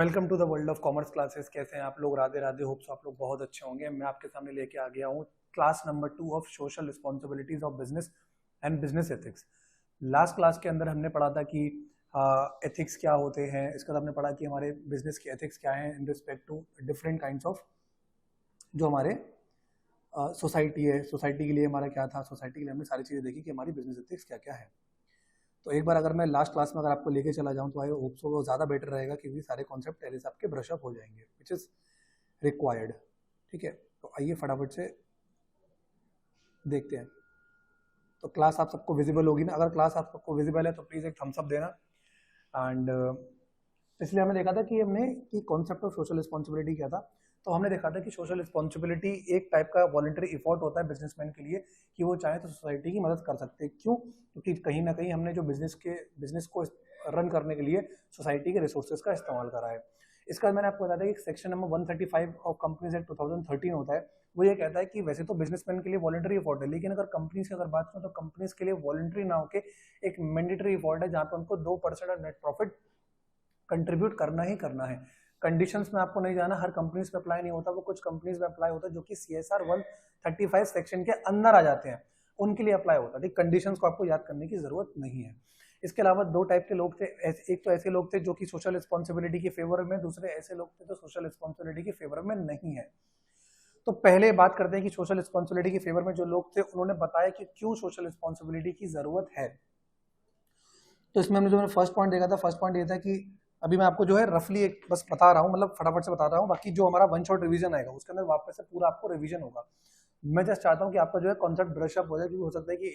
Welcome to the world of commerce classes. कैसे हैं आप लोग? राधे राधे। होप्स आप लोग बहुत अच्छे होंगे। मैं आपके सामने लेके आ गया हूँ class number 2 of social responsibilities of business and business ethics. Last class के अंदर हमने पढ़ा था कि एथिक्स क्या होते हैं। इसके बाद हमने पढ़ा कि हमारे बिजनेस के एथिक्स क्या हैं in respect to different kinds of जो हमारे सोसाइटी है। सोसाइटी के लिए हमारा क्या था, सोसाइटी के लिए हमने सारी चीज़ें देखी कि हमारी बिजनेस एथिक्स क्या क्या है। तो एक बार अगर मैं लास्ट क्लास में अगर आपको लेके चला जाऊं तो आई होप सो वो ज़्यादा बेटर रहेगा, क्योंकि सारे कॉन्सेप्ट पहले से आपके ब्रश अप हो जाएंगे विच इज़ रिक्वायर्ड। ठीक है, तो आइए फटाफट से देखते हैं। तो क्लास आप सबको विजिबल होगी ना? अगर क्लास आप सबको विजिबल है तो प्लीज़ एक थम्स अप देना। एंड इसलिए हमने देखा था कि कॉन्सेप्ट ऑफ सोशल रिस्पॉन्सिबिलिटी क्या था। तो हमने देखा था कि सोशल रिस्पॉन्सिबिलिटी एक टाइप का वॉलंटरी इफोर्ट होता है बिजनेसमैन के लिए कि वो चाहे तो सोसाइटी की मदद कर सकते हैं। क्यों? क्योंकि कहीं ना कहीं हमने जो बिजनेस को रन करने के लिए सोसाइटी के रिसोर्सेज का इस्तेमाल करा है। इसका मैंने आपको बताया कि section number 135 of companies act 2013 होता है। वो ये कहता है कि वैसे तो बिजनेसमैन के लिए वॉलंटरी इफोर्ट है, लेकिन अगर कंपनीज की अगर बात करें तो कंपनीज के लिए वॉलंटरी ना होकर एक मैंडेटरी इफोर्ट है, जहाँ पे उनको 2% ऑफ नेट प्रॉफिट कंट्रीब्यूट करना ही करना है। कंडीशंस में आपको नहीं जाना, हर कंपनीज पे अप्लाई नहीं होता, वो कुछ कंपनीज में अप्लाई होता है जो कि CSR 135 सेक्शन के अंदर आ जाते हैं, उनके लिए अप्लाई होता है। ठीक, कंडीशंस को आपको याद करने की जरूरत नहीं है। इसके अलावा दो टाइप के लोग थे। एक तो ऐसे लोग थे जो कि सोशल रिस्पॉन्सिबिलिटी के फेवर में, दूसरे ऐसे लोग थे जो सोशल रिस्पॉन्सिबिलिटी के फेवर में नहीं है। तो पहले बात करते हैं कि सोशल रिस्पॉन्सिबिलिटी के फेवर में जो लोग थे उन्होंने बताया कि क्यों सोशल रिस्पॉन्सिबिलिटी की जरूरत है। तो इसमें हमने जो फर्स्ट पॉइंट देखा था, फर्स्ट पॉइंट ये था कि अभी मैं आपको जो है रफली एक बस बता रहा हूँ, मतलब फटाफट से बता रहा हूँ, बाकी जो हमारा वन शॉट रिवीजन आएगा उसके अंदर वापस से पूरा आपको रिवीजन होगा। मैं जस्ट चाहता हूँ कि आपका जो है कॉन्सेप्ट ब्रश अप हो जाए, क्योंकि हो सकता है कि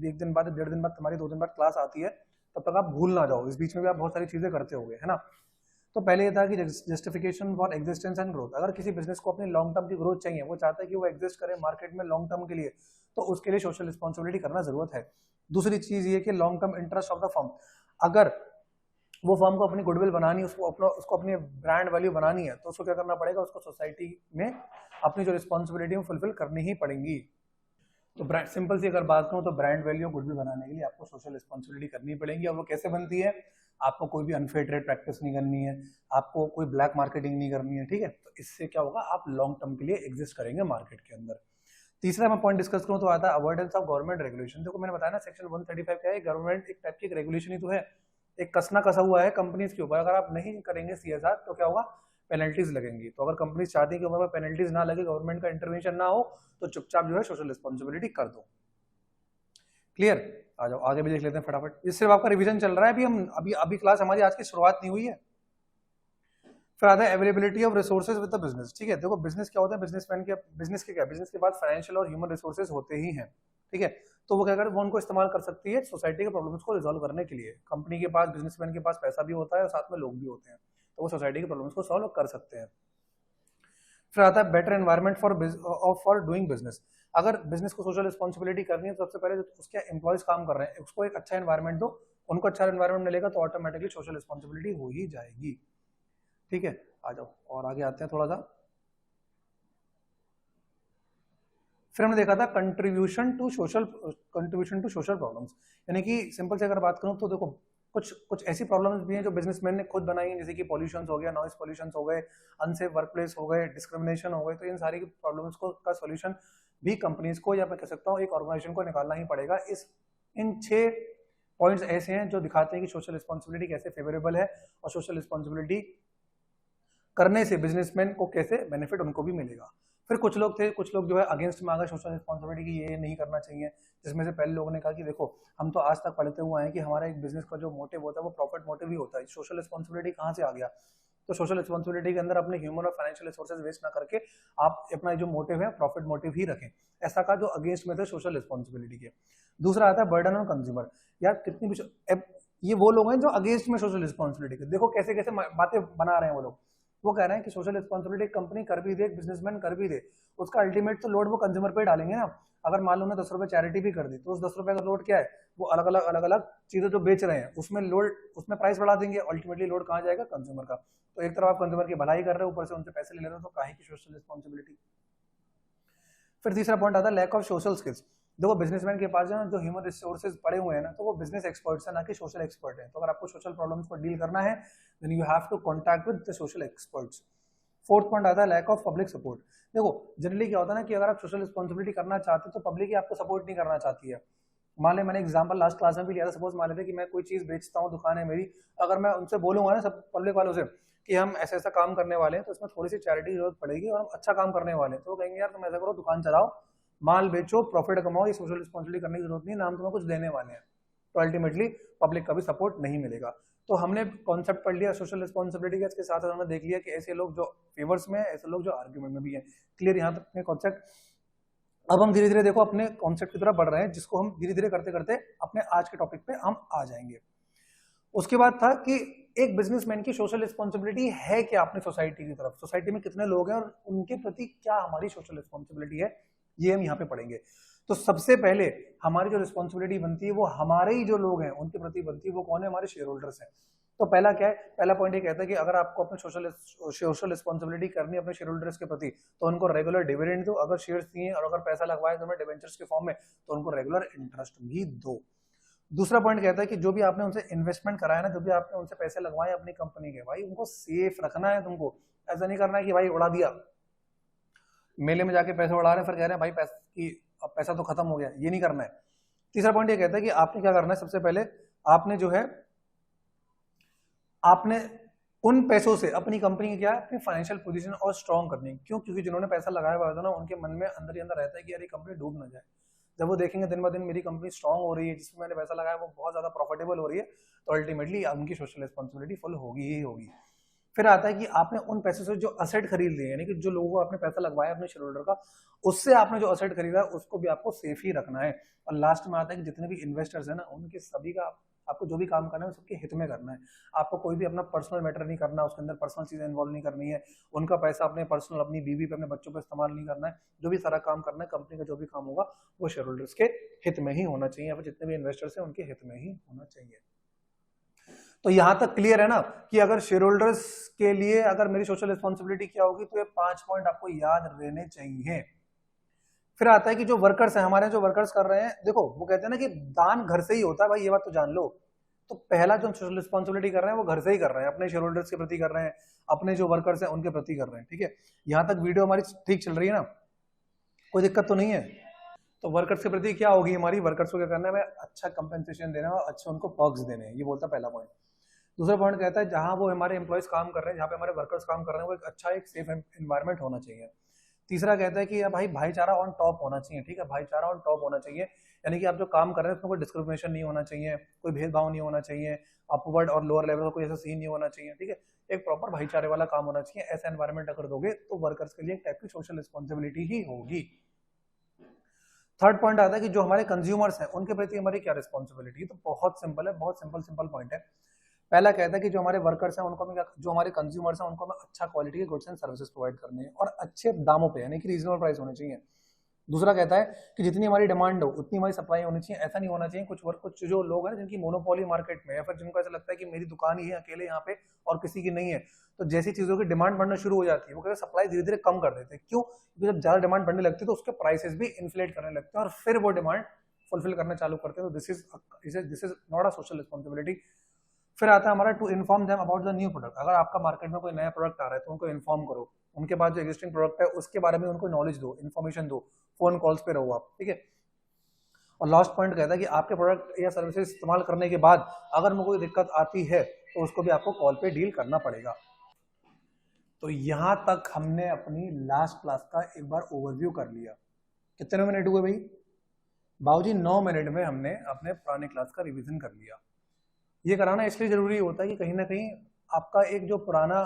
एक दिन बाद, 1.5 दिन बाद, तुम्हारी 2 दिन बाद क्लास आती है, तब तक आप भूल ना जाओ। इस बीच में भी आप बहुत सारी चीजें करते होंगे, है ना। तो पहले ये था कि justification for existence and growth. अगर किसी बिजनेस को अपनी लॉन्ग टर्म की ग्रोथ चाहिए, वो चाहता है कि वो एग्जिस्ट करे मार्केट में लॉन्ग टर्म के लिए, तो उसके लिए सोशल रिस्पॉन्सिबिलिटी करना जरूरत है। दूसरी चीज ये कि long term interest of the firm, अगर वो फर्म को अपनी गुडविल बनानी, उसको अपनी ब्रांड वैल्यू बनानी है, तो उसको क्या करना पड़ेगा, उसको सोसाइटी में अपनी जो रिस्पॉन्सिबिलिटी है फुलफिल करनी ही पड़ेंगी। तो ब्रांड, सिंपल सी अगर बात करूं तो ब्रांड वैल्यू गुडविल बनाने के लिए आपको सोशल रिस्पॉन्सिबिलिटी करनी पड़ेगी। और वो कैसे बनती है? आपको कोई भी अनफेयर ट्रेड प्रैक्टिस नहीं करनी है, आपको कोई ब्लैक मार्केटिंग नहीं करनी है। ठीक है, तो इससे क्या होगा, आप लॉन्ग टर्म के लिए एग्जिस्ट करेंगे मार्केट के अंदर। तीसरा मैं पॉइंट डिस्कस करूं तो आता है अवॉइडेंस ऑफ गवर्नमेंट रेगुलेशन। देखो मैंने बताया ना, सेक्शन 135 क्या है, गवर्नमेंट एक टाइप की रेगुलेशन ही तो है, एक कसना कसा हुआ है कंपनीज के ऊपर। अगर आप नहीं करेंगे CSR तो क्या होगा, पेनल्टीज लगेंगी। तो अगर कंपनीज चाहती है कि हमारे पेनल्टीज ना लगे, गवर्नमेंट का इंटरवेंशन ना हो, तो चुपचाप जो है सोशल रिस्पॉन्सिबिलिटी कर दो। क्लियर? आ जाओ आगे भी देख लेते हैं फटाफट। इस सिर्फ आपका रिवीजन चल रहा है, अभी क्लास हमारी आज की शुरुआत नहीं हुई है। फिर आता है availability of resources with the business. ठीक है, देखो बिजनेस क्या होता है, बिजनेस के बाद फाइनेंशियल और ह्यूमन रिसोर्सेज होते ही हैं। ठीक है, तो वो क्या करे, वो उनको इस्तेमाल कर सकती है सोसाइटी के प्रॉब्लम्स को रिजॉल्व करने के लिए। कंपनी के पास, बिजनेसमैन के पास पैसा भी होता है और साथ में लोग भी होते हैं, तो वो सोसाइटी के प्रॉब्लम्स को सॉल्व कर सकते हैं। फिर आता है better environment for doing business. अगर बिजनेस को सोशल रिस्पॉन्सिबिलिटी करनी है तो सबसे पहले जो उसके एम्प्लॉयज काम कर रहे हैं उसको एक अच्छा एनवायरमेंट दो। उनको अच्छा एनवायरमेंट मिलेगा तो ऑटोमेटिकली सोशल रिस्पॉन्सिबिलिटी हो ही जाएगी। ठीक है, आ जाओ और आगे आते हैं थोड़ा सा। फिर हमने देखा था कंट्रीब्यूशन टू सोशल प्रॉब्लम्स। यानी कि सिंपल से अगर बात करूं तो देखो कुछ ऐसी प्रॉब्लम्स भी हैं जो बिजनेसमैन ने खुद बनाई है, जैसे कि पॉल्यूशन हो गया, नॉइस पॉल्यूशन हो गए, अनसेफ वर्कप्लेस हो गए, डिस्क्रिमिनेशन हो गए। तो इन सारी प्रॉब्लम्स को का सोल्यूशन भी कंपनीज को, या मैं कह सकता हूँ एक ऑर्गेनाइजेशन को निकालना ही पड़ेगा। इन 6 पॉइंट्स ऐसे हैं जो दिखाते हैं कि सोशल रिस्पॉन्सिबिलिटी कैसे फेवरेबल है और सोशल रिस्पॉन्सिबिलिटी करने से बिजनेसमैन को कैसे बेनिफिट उनको भी मिलेगा। फिर कुछ लोग जो है अगेंस्ट में आ गए सोशल रिस्पॉन्सिबिलिटी की, ये नहीं करना चाहिए। जिसमें से पहले लोगों ने कहा कि देखो हम तो आज तक पढ़ते हुए हैं कि हमारा एक बिजनेस का जो मोटिव होता है वो प्रॉफिट मोटिव ही होता है, सोशल रिस्पॉन्सिबिलिटी कहाँ से आ गया। तो सोशल रिस्पॉन्सिबिलिटी के अंदर अपने ह्यूमन और फाइनेंशियल रिसोर्सेज वेस्ट ना करके आप अपना जो मोटिव है प्रॉफिट मोटिव ही रखें। ऐसा कहा जो अगेंस्ट में थे सोशल रिस्पॉन्सिबिलिटी के। दूसरा आता है बर्डन ऑन कंज्यूमर। यार कितनी भी ये वो लोग हैं जो अगेंस्ट में सोशल रिस्पॉन्सिबिलिटी के, देखो कैसे कैसे बातें बना रहे हैं वो लोग। वो कह रहे हैं कि सोशल रिस्पॉन्सिबिलिटी कंपनी कर भी दे, बिजनेसमैन कर भी दे, उसका अल्टीमेट तो लोड वो कंज्यूमर पे डालेंगे ना। अगर मान लो उन्होंने 10 रुपए चैरिटी भी कर दी तो उस 10 रुपए का लोड क्या है, वो अलग अलग चीजें जो बेच रहे हैं उसमें प्राइस बढ़ा देंगे, अल्टीमेटली लोड कहाँ जाएगा, कंज्यूमर का। तो एक तरफ आप कंज्यूमर की भलाई कर रहे हो, ऊपर से उनसे पैसे ले रहे हो, तो काहे की सोशल रिस्पॉन्सिबिलिटी। फिर तीसरा पॉइंट आता है लैक ऑफ सोशल स्किल्स। देखो बिजनेसमैन के पास जो ह्यूमन रिसोर्सेज पड़े हुए हैं ना, तो वो बिजनेस एक्सपर्ट्स है, ना कि सोशल एक्सपर्ट है। तो अगर आपको सोशल प्रॉब्लम्स को डील करना है then you have to contact with the social experts. Fourth point आता है लैक ऑफ पब्लिक सपोर्ट। देखो जनरली क्या होता है ना कि अगर आप सोशल रिस्पॉन्सिबिलिटी करना चाहते हो तो पब्लिक ही आपको सपोर्ट नहीं करना चाहती है। मान ले मैंने एग्जांपल लास्ट क्लास में भी लिया था, सपोज मान लेते कि मैं कोई चीज बेचता हूँ, दुकान है मेरी, अगर मैं उनसे बोलूंगा ना सब पब्लिक वालों से कि हम ऐसा ऐसा काम करने वाले हैं तो इसमें थोड़ी सी चैरिटी की जरूरत पड़ेगी और हम अच्छा काम करने वाले हैं, तो वो कहेंगे यार तुम ऐसा करो, दुकान चलाओ, माल बेचो, प्रॉफिट कमाओ, ये सोशल रिस्पॉन्सिबिलिटी करने की जरूरत नहीं, नाम तुम्हें कुछ देने वाले हैं। तो अल्टीमेटली पब्लिक का भी सपोर्ट नहीं मिलेगा। तो हमने कॉन्सेप्ट पढ़ लिया सोशल रिस्पॉन्सिबिलिटी का, इसके साथ हमने देख लिया कि ऐसे लोग जो फेवर्स में है, ऐसे लोग जो आर्ग्यूमेंट में भी है। क्लियर यहाँ तक कॉन्सेप्ट। अब हम धीरे धीरे देखो अपने कॉन्सेप्ट की तरफ बढ़ रहे हैं, जिसको हम धीरे धीरे करते करते अपने आज के टॉपिक पे हम आ जाएंगे। उसके बाद था कि एक बिजनेसमैन की सोशल रिस्पॉन्सिबिलिटी है क्या अपनी सोसाइटी की तरफ, सोसाइटी में कितने लोग हैं और उनके प्रति क्या हमारी सोशल रिस्पॉन्सिबिलिटी है, ये हम यहाँ पे पढ़ेंगे। तो सबसे पहले हमारी जो रिस्पॉन्सिबिलिटी बनती है वो हमारे ही जो लोग हैं उनके प्रति बनती है। वो कौन है? हमारे शेयर होल्डर्स हैं। तो पहला क्या है? पहला पॉइंट ये कहता है कि अगर आपको अपने सोशल रिस्पॉन्सिबिलिटी करनी है अपने शेयर होल्डर्स के प्रति तो उनको रेगुलर डिविडेंड दो, अगर शेयर्स दिए और अगर पैसा लगवाए तो उन्हें डिवेंचर्स के फॉर्म में, तो उनको रेगुलर इंटरेस्ट भी दो। दूसरा पॉइंट कहता है कि जो भी आपने उनसे इन्वेस्टमेंट कराया ना, जो भी आपने उनसे पैसे लगवाए अपनी कंपनी के, भाई उनको सेफ रखना है तुमको। ऐसा नहीं करना है कि भाई उड़ा दिया, मेले में जाके पैसे उड़ा रहे हैं फिर कह रहे हैं भाई पैसा तो खत्म हो गया, ये नहीं करना है। तीसरा पॉइंट ये कहता है कि आपने क्या करना है, सबसे पहले आपने जो है आपने उन पैसों से अपनी कंपनी की क्या है अपनी फाइनेंशियल पोजीशन और स्ट्रॉन्ग करनी है। क्यों? क्योंकि जिन्होंने पैसा लगाया हुआ था ना उनके मन में अंदर ही अंदर रहता है कि यार ये कंपनी डूब ना जाए। जब वो देखेंगे दिन ब दिन मेरी कंपनी स्ट्रॉन्ग हो रही है, जिसमें मैंने पैसा लगाया वो बहुत ज्यादा प्रॉफिटेबल हो रही है, तो अल्टीमेटली उनकी सोशल रिस्पॉन्सिबिलिटी फुल होगी ही होगी। फिर आता है कि आपने उन पैसों से जो असेट खरीद लिए, यानी कि जो लोगों को आपने पैसा लगवाया अपने शेयर होल्डर का, उससे आपने जो असेट खरीदा उसको भी आपको सेफ ही रखना है। और लास्ट में आता है कि जितने भी इन्वेस्टर्स है ना उनके सभी का आपको जो भी काम करना है सबके हित में करना है। आपको कोई भी अपना पर्सनल मैटर नहीं करना, उसके अंदर पर्सनल चीजें इन्वॉल्व नहीं करनी है, उनका पैसा अपने पर्सनल अपनी बीवी पे अपने बच्चों पे इस्तेमाल नहीं करना है। जो भी सारा काम करना है कंपनी का जो भी काम होगा वो शेयर होल्डर्स के हित में ही होना चाहिए, या फिर जितने भी इन्वेस्टर्स हैं उनके हित में ही होना चाहिए। तो यहां तक क्लियर है ना कि अगर शेयर होल्डर्स के लिए अगर मेरी सोशल रिस्पॉन्सिबिलिटी क्या होगी, तो ये 5 पॉइंट आपको याद रहने चाहिए। फिर आता है कि जो वर्कर्स हैं हमारे, जो वर्कर्स कर रहे हैं, देखो वो कहते हैं ना कि दान घर से ही होता है, भाई ये बात तो जान लो। तो पहला जो सोशल रिस्पॉन्सिबिलिटी कर रहे हैं वो घर से ही कर रहे हैं, अपने शेयर होल्डर्स के प्रति कर रहे हैं, अपने जो वर्कर्स हैं उनके प्रति कर रहे हैं। ठीक है, यहां तक वीडियो हमारी ठीक चल रही है ना, कोई दिक्कत तो नहीं है? तो वर्कर्स के प्रति क्या होगी हमारी, वर्कर्स को क्या करना है, हमें अच्छा कंपेंसेशन देना है और अच्छे उनको पर्क्स देने हैं, ये बोलता है पहला पॉइंट। दूसरा पॉइंट कहता है जहां वो हमारे एम्प्लॉयज काम कर रहे हैं, जहां पे हमारे वर्कर्स काम कर रहे हैं, वो एक अच्छा एक सेफ एनवायरनमेंट होना चाहिए। तीसरा कहता है कि भाई भाईचारा ऑन टॉप होना चाहिए। ठीक है, भाईचारा ऑन टॉप होना चाहिए, यानी कि आप जो काम कर रहे हैं उसमें कोई डिस्क्रिमिनेशन नहीं होना चाहिए, कोई भेदभाव नहीं होना चाहिए, अपवर्ड और लोअर लेवल का कोई ऐसा सीन नहीं होना चाहिए। ठीक है, एक प्रॉपर भाईचारे वाला काम होना चाहिए। ऐसा एनवायरनमेंट अगर दोगे तो वर्कर्स के लिए एक टाइप की सोशल रिस्पॉन्सिबिलिटी ही होगी। थर्ड पॉइंट आता है कि जो हमारे कंज्यूमर्स हैं उनके प्रति हमारी क्या रिस्पॉन्सिबिलिटी। तो बहुत सिंपल है, बहुत सिंपल पॉइंट है। पहला कहता है कि जो हमारे वर्कर्स हैं उनको हमें, जो हमारे कंज्यूमर्स हैं उनको हमें अच्छा क्वालिटी के गुड्स एंड सर्विसेज प्रोवाइड करने हैं और अच्छे दामों पे, यानी कि रीजनेबल प्राइस होने चाहिए। दूसरा कहता है कि जितनी हमारी डिमांड हो उतनी हमारी सप्लाई होनी चाहिए। ऐसा नहीं होना चाहिए कुछ जो लोग हैं जिनकी मोनोपोली मार्केट में, या फिर जिनको ऐसा लगता है कि मेरी दुकान ही है अकेले यहाँ पे और किसी की नहीं है, तो जैसी चीजों की डिमांड बढ़ना शुरू हो जाती है वो कहते हैं सप्लाई धीरे धीरे कम कर देते हैं। क्यों? क्योंकि जब ज्यादा डिमांड बढ़ने लगती है तो उसके प्राइसेस भी इन्फ्लेट करने लगते हैं और फिर वो डिमांड फुलफिल करना चालू करते हैं। तो this is not a social responsibility. फिर आता है हमारा to inform them about the new product. अगर आपका मार्केट में कोई नया प्रोडक्ट आ रहा है तो उनको इन्फॉर्म करो, उनके पास जो एग्जिस्टिंग प्रोडक्ट है उसके बारे में उनको नॉलेज दो, इन्फॉर्मेशन दो, फोन कॉल्स पे रहो आप। ठीक है, और लास्ट पॉइंट कहता है कि आपके प्रोडक्ट या सर्विसेज इस्तेमाल करने के बाद अगर में कोई दिक्कत आती है तो उसको भी आपको कॉल पे डील करना पड़ेगा। तो यहां तक हमने अपनी लास्ट क्लास का एक बार ओवरव्यू कर लिया। कितने मिनट हुए भाई? बाबूजी 9 मिनट में हमने अपने पुराने क्लास का रिवीजन कर लिया। ये कराना इसलिए जरूरी होता है कि कहीं ना कहीं आपका एक जो पुराना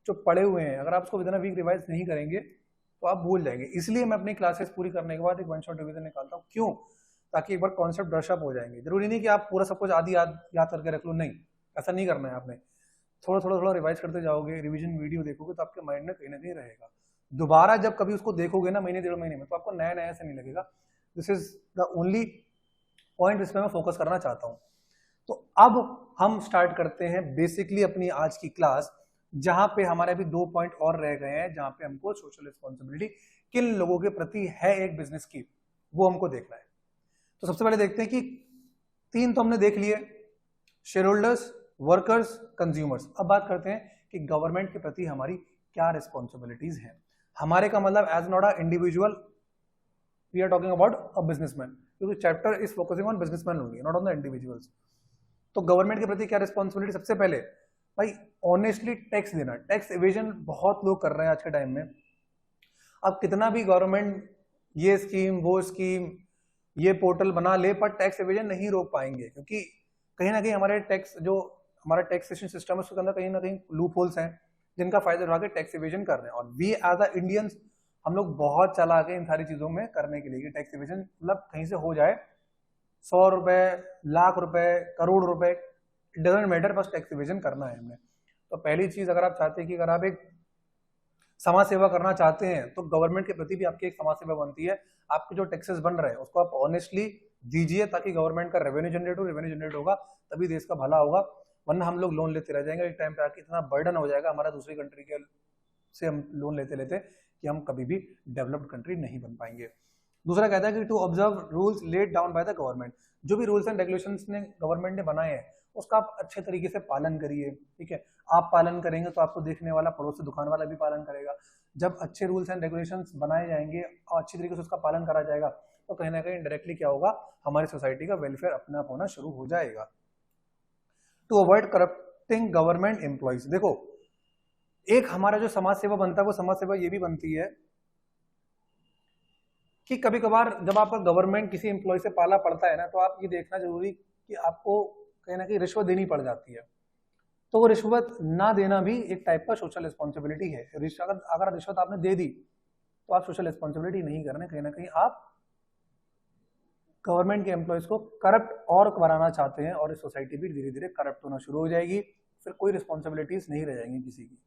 जो पढ़े हुए हैं अगर आप उसको विदिन अ वीक रिवाइज नहीं करेंगे तो आप भूल जाएंगे। इसलिए मैं अपनी क्लासेस पूरी करने के बाद एक वन शॉट रिवीजन निकालता हूँ। क्यों? ताकि एक बार कॉन्सेप्ट ब्रश अप हो जाएंगे। जरूरी नहीं कि आप पूरा सब कुछ आधी याद करके रख लो, नहीं, ऐसा नहीं करना है आपने। थोड़ा रिवाइज करते जाओगे, रिवीजन वीडियो देखोगे तो आपके माइंड में कहीं ना कहीं रहेगा। दोबारा जब कभी उसको देखोगे ना महीने 1.5 महीने में तो आपको नया नया से नहीं लगेगा। This is the only point जिसमें मैं फोकस करना चाहता हूँ। तो अब हम स्टार्ट करते हैं बेसिकली अपनी आज की क्लास, जहां पे हमारे अभी 2 पॉइंट और रह गए हैं, जहां पे हमको सोशल रिस्पॉन्सिबिलिटी किन लोगों के प्रति है एक बिजनेस की वो हमको देखना है। तो सबसे पहले देखते हैं कि 3 तो हमने देख लिए, शेयर होल्डर्स, वर्कर्स, कंज्यूमर्स। अब बात करते हैं कि गवर्नमेंट के प्रति हमारी क्या रिस्पॉन्सिबिलिटीज हैं। हमारे का मतलब as not a individual, we are talking about a businessman, क्योंकि chapter is focusing on businessman only, not on the individuals. तो गवर्नमेंट के प्रति क्या रिस्पॉन्सिबिलिटी, सबसे पहले भाई ऑनेस्टली टैक्स देना। टैक्स एवेजन बहुत लोग कर रहे हैं आज के टाइम में। अब कितना भी गवर्नमेंट ये स्कीम वो स्कीम ये पोर्टल बना ले, पर टैक्स एवेजन नहीं रोक पाएंगे, क्योंकि कहीं ना कहीं हमारे टैक्स जो हमारा टैक्सेशन सिस्टम है उसके अंदर कहीं ना कहीं लूप होल्स हैं जिनका फायदा उठा के टैक्स एवेजन कर रहे हैं। और वी एज अ इंडियंस हम लोग बहुत चालाक हैं इन सारी चीजों में करने के लिए। टैक्स एवेजन मतलब कहीं से हो जाए, 100 रुपए, लाख रुपए, करोड़ रुपए, इट डजंट मैटर, बस टैक्स एवेजन करना है हमें। तो पहली चीज, अगर आप चाहते हैं कि अगर आप एक समाज सेवा करना चाहते हैं तो गवर्नमेंट के प्रति भी आपकी एक समाज सेवा बनती है। आपके जो टैक्सेस बन रहे हैं उसको आप ऑनेस्टली दीजिए, ताकि गवर्नमेंट का रेवेन्यू जनरेट हो। रेवेन्यू जनरेट होगा तभी देश का भला होगा, वरना हम लोग लोन लेते रह जाएंगे। एक टाइम पे आके इतना बर्डन हो जाएगा हमारा दूसरी कंट्री के से हम लोन लेते लेते कि हम कभी भी डेवलप्ड कंट्री नहीं बन पाएंगे। दूसरा कहता है कि to observe rules laid down by the government. जो भी रूल्स एंड रेगुलेशंस ने गवर्नमेंट ने बनाए हैं उसका आप अच्छे तरीके से पालन करिए। ठीक है, आप पालन करेंगे तो आपको देखने वाला, पड़ोस से दुकान वाला भी पालन करेगा। जब अच्छे रूल्स एंड रेगुलेशंस बनाए जाएंगे और अच्छी तरीके से उसका पालन करा जाएगा तो कहीं ना कहीं डायरेक्टली क्या होगा, हमारी सोसाइटी का वेलफेयर अपने आप होना शुरू हो जाएगा। To avoid corrupting government employees. देखो, एक हमारा जो समाज सेवा बनता है वो समाज सेवा ये भी बनती है कि कभी कभार जब आपका गवर्नमेंट किसी एम्प्लॉय से पाला पड़ता है ना, तो आप ये देखना जरूरी कि आपको कहीं ना कहीं रिश्वत देनी पड़ जाती है। तो वो रिश्वत ना देना भी एक टाइप का सोशल रिस्पॉन्सिबिलिटी है। अगर रिश्वत आपने दे दी तो आप सोशल रिस्पॉन्सिबिलिटी नहीं कर रहे, कहीं ना कहीं आप गवर्नमेंट के एम्प्लॉयज को करप्ट और बनाना चाहते हैं, और इस सोसाइटी भी धीरे धीरे करप्ट होना शुरू हो जाएगी, फिर कोई रिस्पॉन्सिबिलिटीज नहीं रह जाएंगी किसी की।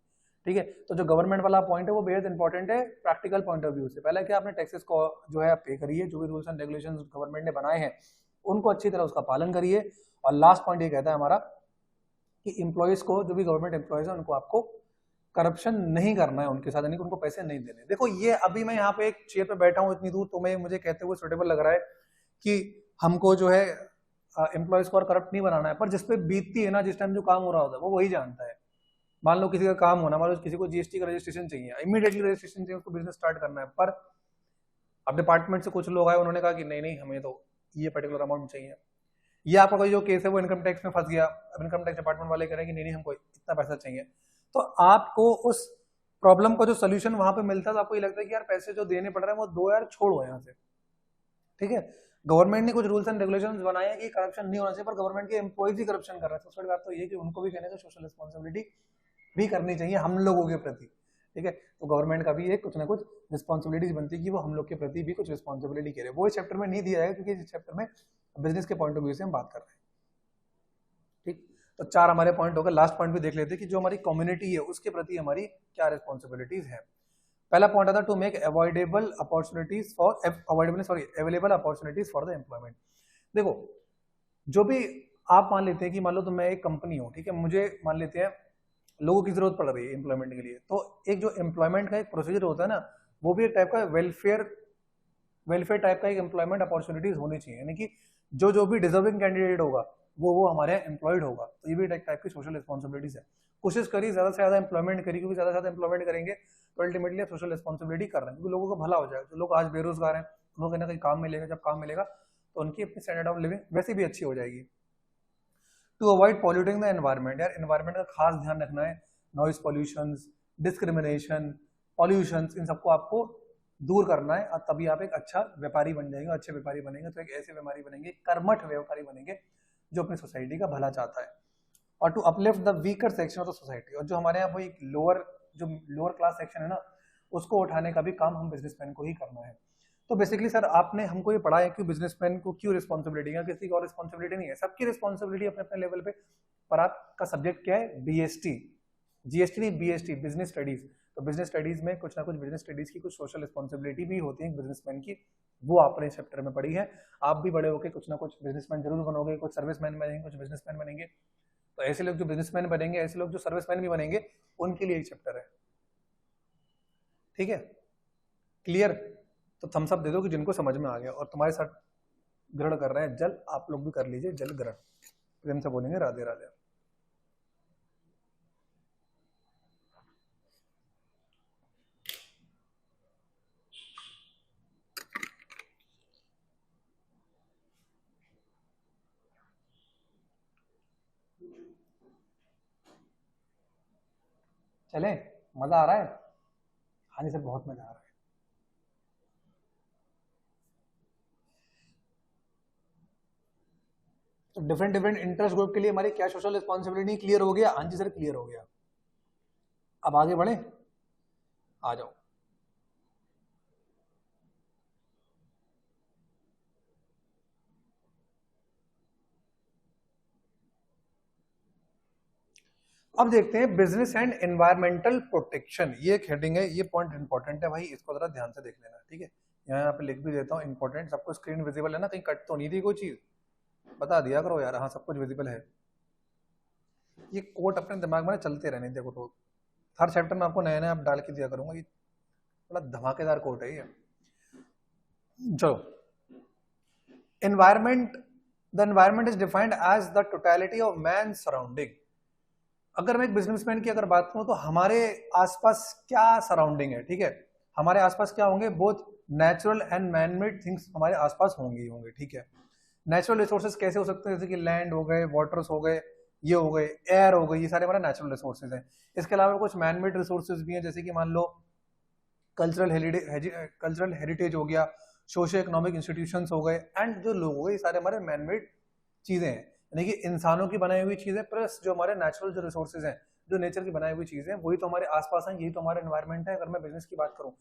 ठीक है, तो जो गवर्नमेंट वाला पॉइंट है वो बेहद इंपॉर्टेंट है प्रैक्टिकल पॉइंट ऑफ व्यू से। पहले क्या, आपने टैक्सेस को जो है पे करिए, जो भी रूल्स एंड रेगुलेशंस गवर्नमेंट ने बनाए हैं उनको अच्छी तरह उसका पालन करिए। और लास्ट पॉइंट ये कहता है हमारा कि एम्प्लॉयज को, जो भी गवर्नमेंट एम्प्लॉयज है उनको आपको करप्शन नहीं करना है उनके साथ, यानी कि उनको पैसे नहीं देने। देखो, ये अभी मैं यहाँ पे एक चेयर पे बैठा हूँ इतनी दूर, तो मैं मुझे कहते हुए सुटेबल लग रहा है कि हमको जो है एम्प्लॉयज को और करप्ट नहीं बनाना है, पर जिसपे बीतती है ना, जिस टाइम जो काम हो रहा होता है वो वही जानता है। मान लो किसी का काम होना, मान लो किसी को जीएसटी का रजिस्ट्रेशन चाहिए, इमीडिएटली रजिस्ट्रेशन चाहिए, उसको बिजनेस स्टार्ट करना है, पर अब डिपार्टमेंट से कुछ लोग आए, उन्होंने कहा कि नहीं नहीं हमें तो ये पर्टिकुलर अमाउंट चाहिए। ये आपका कोई जो केस है वो इनकम टैक्स में फंस गया, अब इनकम टैक्स डिपार्टमेंट वाले कह रहे हैं कि नहीं नहीं हमको इतना पैसा चाहिए, तो आपको उस प्रॉब्लम का जो सोल्यूशन वहां पे मिलता है तो आपको ये लगता है कि यार पैसे जो देने पड़ रहे हैं वो दो यार छोड़ो यहाँ से। ठीक है, गवर्नमेंट ने कुछ रूल्स एंड रेगुलेशंस बनाए हैं कि करप्शन नहीं होना चाहिए, पर गवर्नमेंट के एम्प्लॉयज ही करप्शन कर रहे हैं। सबसे बड़ी बात तो ये कि उनको भी कहने का सोशल रिस्पॉन्सिबिलिटी भी करनी चाहिए हम लोगों के प्रति। ठीक है, तो गवर्नमेंट का भी एक कुछ ना कुछ रिस्पॉन्सिबिलिटीज बनती है कि वो हम लोग के प्रति भी कुछ रिस्पॉन्सिबिलिटी करे। वो इस चैप्टर में नहीं दिया जाएगा क्योंकि इस चैप्टर में बिजनेस के पॉइंट ऑफ व्यू से हम बात कर रहे हैं। ठीक, तो 4 हमारे पॉइंट हो गए। लास्ट पॉइंट भी देख लेते हैं कि जो हमारी कम्युनिटी है उसके प्रति हमारी क्या रिस्पॉन्सिबिलिटीज है। पहला पॉइंट आता है to make avoidable opportunities for available opportunities for the employment. देखो, जो भी आप मान लेते हैं कि मान लो तो मैं एक कंपनी हूँ, ठीक है, मुझे मान लेते हैं लोगों की जरूरत पड़ रही है एम्प्लॉयमेंट के लिए, तो एक जो एम्प्लॉयमेंट का एक प्रोसीजर होता है ना, वो भी एक टाइप का वेलफेयर टाइप का एक एम्प्लॉयमेंट अपॉर्चुनिटीज होनी चाहिए, यानी कि जो भी डिजर्विंग कैंडिडेट होगा वो हमारे एम्प्लॉयड होगा। तो ये भी एक टाइप की सोशल रिस्पॉन्सिबिलिटीज है। कोशिश करिए ज्यादा से ज्यादा एम्प्लॉयमेंट करिए, क्योंकि ज्यादा से ज्यादा एम्प्लॉयमेंट करेंगे तो अल्टीमेटली आप सोशल रिस्पॉन्सिबिलिटी कर रहे हैं, क्योंकि लोगों का भला हो जाएगा। जो लोग आज बेरोजगार हैं उनको कहीं ना कहीं काम मिलेगा, जब काम मिलेगा तो उनकी अपनी स्टैंडर्ड ऑफ लिविंग वैसे भी अच्छी हो जाएगी। To avoid polluting the environment, यार एनवायरमेंट का खास ध्यान रखना है। नॉइज पॉल्यूशन, डिस्क्रिमिनेशन, पॉल्यूशन, इन सबको आपको दूर करना है, और तभी आप एक अच्छा व्यापारी बन जाएंगे। अच्छे व्यापारी बनेंगे तो एक ऐसे व्यापारी बनेंगे, कर्मठ व्यापारी बनेंगे जो अपनी सोसाइटी का भला चाहता है। और to uplift the weaker section of the society, और जो हमारे यहाँ कोई लोअर क्लास सेक्शन है ना, उसको उठाने का भी काम हम बिजनेसमैन को ही करना है। तो बेसिकली सर आपने हमको ये पढ़ा है कि बिजनेसमैन को क्यों रिस्पॉन्सिबिलिटी है, किसी को और रिस्पॉन्सिबिलिटी नहीं है, सबकी रिस्पॉन्सिबिलिटी अपने अपने लेवल पे। पर आपका सब्जेक्ट क्या है, बीएसटी, जीएसटी नहीं बीएसटी, बिजनेस स्टडीज। तो बिजनेस स्टडीज में कुछ ना कुछ बिजनेस स्टडीज की कुछ सोशल रिस्पॉन्सिबिलिटी भी होती है बिजनेसमैन की, वो आपने इस चैप्टर में पढ़ी है। आप भी बड़े होकर कुछ ना कुछ बिजनेसमैन जरूर बनोगे, कुछ सर्विसमैन बनेंगे, कुछ बिजनेसमैन बनेंगे। तो ऐसे लोग जो बिजनेसमैन बनेंगे, ऐसे लोग जो सर्विसमैन भी बनेंगे, उनके लिए एक चैप्टर है। ठीक है, क्लियर। तो थम्स अप दे दो कि जिनको समझ में आ गया। और तुम्हारे साथ ग्रहण कर रहे हैं जल, आप लोग भी कर लीजिए जल ग्रहण। प्रेम से बोलेंगे राधे राधे। चले, मजा आ रहा है? खाने से बहुत मजा आ रहा है। तो डिफरेंट डिफरेंट इंटरेस्ट ग्रुप के लिए हमारी क्या सोशल रिस्पॉन्सिबिलिटी क्लियर हो गया? हाँ जी सर क्लियर हो गया। अब आगे बढ़े, आ जाओ। अब देखते हैं बिजनेस एंड एनवायरमेंटल प्रोटेक्शन, ये एक हेडिंग है, ये पॉइंट इंपॉर्टेंट है भाई, इसको जरा ध्यान से देख लेना, ठीक है। यहाँ पे लिख भी देता हूँ इंपॉर्टेंट, सबको स्क्रीन विजिबल है ना, कहीं कट तो नहीं थी कोई चीज, बता दिया करो यार। हाँ सब कुछ विजिबल है। ये कोट अपने दिमाग में चलते रहने देखो, तो हर चैप्टर में आपको नया नया डाल के दिया करूंगा। ये बड़ा धमाकेदार कोट है ये। चलो, environment, the environment is defined as the totality of man surrounding. अगर मैं एक बिजनेसमैन की अगर बात करूं तो हमारे आसपास क्या सराउंडिंग है, ठीक है। हमारे आसपास क्या होंगे, both natural and manmade things हमारे आसपास होंगे ही होंगे, ठीक है। नेचुरल रिसोर्सेज कैसे हो सकते हैं, जैसे कि लैंड हो गए, वाटर्स हो गए, ये हो गए, एयर हो गई, ये सारे हमारे नेचुरल रिसोर्सेज हैं। इसके अलावा कुछ मैनमेड रिसोर्सेज भी हैं, जैसे कि मान लो कल्चरल हेरिटेज हो गया, सोशो इकोनॉमिक इंस्टीट्यूशंस हो गए, एंड जो लोग हो गए, ये सारे हमारे मैनमेड चीजें हैं, यानी कि इंसानों की बनाई हुई चीजें प्लस जो हमारे नेचुरल जो रिसोर्सेज हैं, जो नेचर की बनाई हुई चीजें, वही तो हमारे आसपास हैं, यही तो हमारा एनवायरमेंट है। अगर मैं बिजनेस की बात करूं,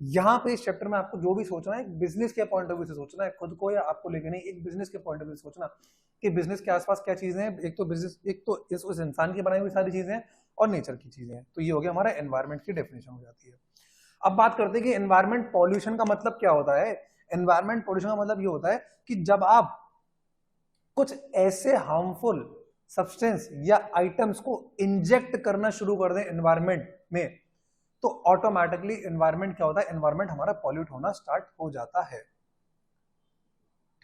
यहाँ पे इस चैप्टर में आपको जो भी सोचना है एक बिजनेस के पॉइंट ऑफ व्यू से सोचना है, खुद को या आपको लेके नहीं, एक बिजनेस के पॉइंट ऑफ व्यू से सोचना कि बिजनेस के आसपास क्या चीजें हैं। एक तो बिजनेस, एक तो उस इंसान की बनाई हुई सारी चीजें हैं और नेचर की चीजें हैं। तो ये हो गया हमारा एनवायरमेंट की डेफिनेशन हो जाती है। अब बात करते हैं कि एनवायरमेंट पॉल्यूशन का मतलब क्या होता है। एनवायरमेंट पॉल्यूशन का मतलब ये होता है कि जब आप कुछ ऐसे हार्मफुल सब्सटेंस या आइटम्स को इंजेक्ट करना शुरू कर दें एनवायरमेंट में, तो ऑटोमेटिकली एनवायरमेंट क्या होता है, एनवायरमेंट हमारा पॉल्यूट होना स्टार्ट हो जाता है,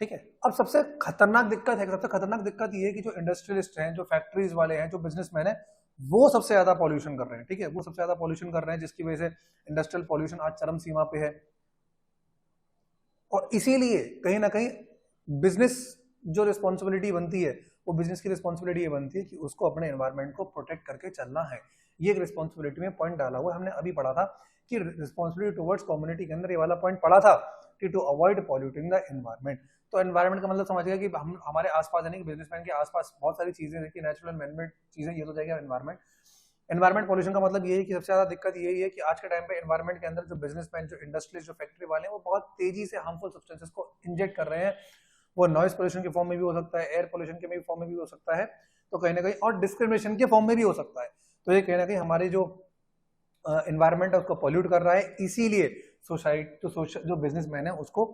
ठीक है। अब सबसे खतरनाक दिक्कत है, सबसे खतरनाक दिक्कत ये है कि जो इंडस्ट्रियलिस्ट हैं, जो फैक्ट्रीज वाले हैं, जो बिजनेसमैन हैं, वो सबसे ज्यादा पॉल्यूशन कर रहे हैं, ठीक है। वो सबसे ज्यादा पॉल्यूशन कर रहे हैं, जिसकी वजह से इंडस्ट्रियल पॉल्यूशन आज चरम सीमा पे है। और इसीलिए कहीं ना कहीं बिजनेस जो रिस्पॉन्सिबिलिटी बनती है, वो बिजनेस की रिस्पॉन्सिबिलिटी ये बनती है कि उसको अपने एनवायरमेंट को प्रोटेक्ट करके चलना है। ये एक रिस्पॉन्सिबिलिटी में पॉइंट डाला हुआ है, हमने अभी पढ़ा था कि रिस्पॉन्सिबिलिटी टुवर्ड्स कम्युनिटी के अंदर ये वाला पॉइंट पढ़ा था कि to avoid polluting the environment. तो एनवायरमेंट का मतलब समझ गया कि हम हमारे आसपास, यानी कि बिजनेसमैन के आसपास बहुत सारी चीजें देखिए, नेचुरल मैनमेड चीजें, ये तो जाएगा एनवायरमेंट। एनवायरमेंट पॉल्यूशन का मतलब ये है कि सबसे ज्यादा दिक्कत यही है कि आज के टाइम पे एनवायरमेंट के अंदर जो बिजनेसमैन, जो इंडस्ट्रीज, जो फैक्ट्री वाले हैं, वो बहुत तेजी से हार्मफुल सब्सटेंसेस को इंजेक्ट कर रहे हैं। वो नॉइज पोल्यूशन के फॉर्म में भी हो सकता है, एयर पोल्यूशन के फॉर्म में भी हो सकता है, तो कहीं ना कहीं, और डिस्क्रिमिनेशन के फॉर्म में भी हो सकता है। तो ये कहीं ना कहीं हमारे जो एनवायरमेंट है उसको पॉल्यूट कर रहा है। इसीलिए सोसाइटी, जो बिजनेसमैन है, उसको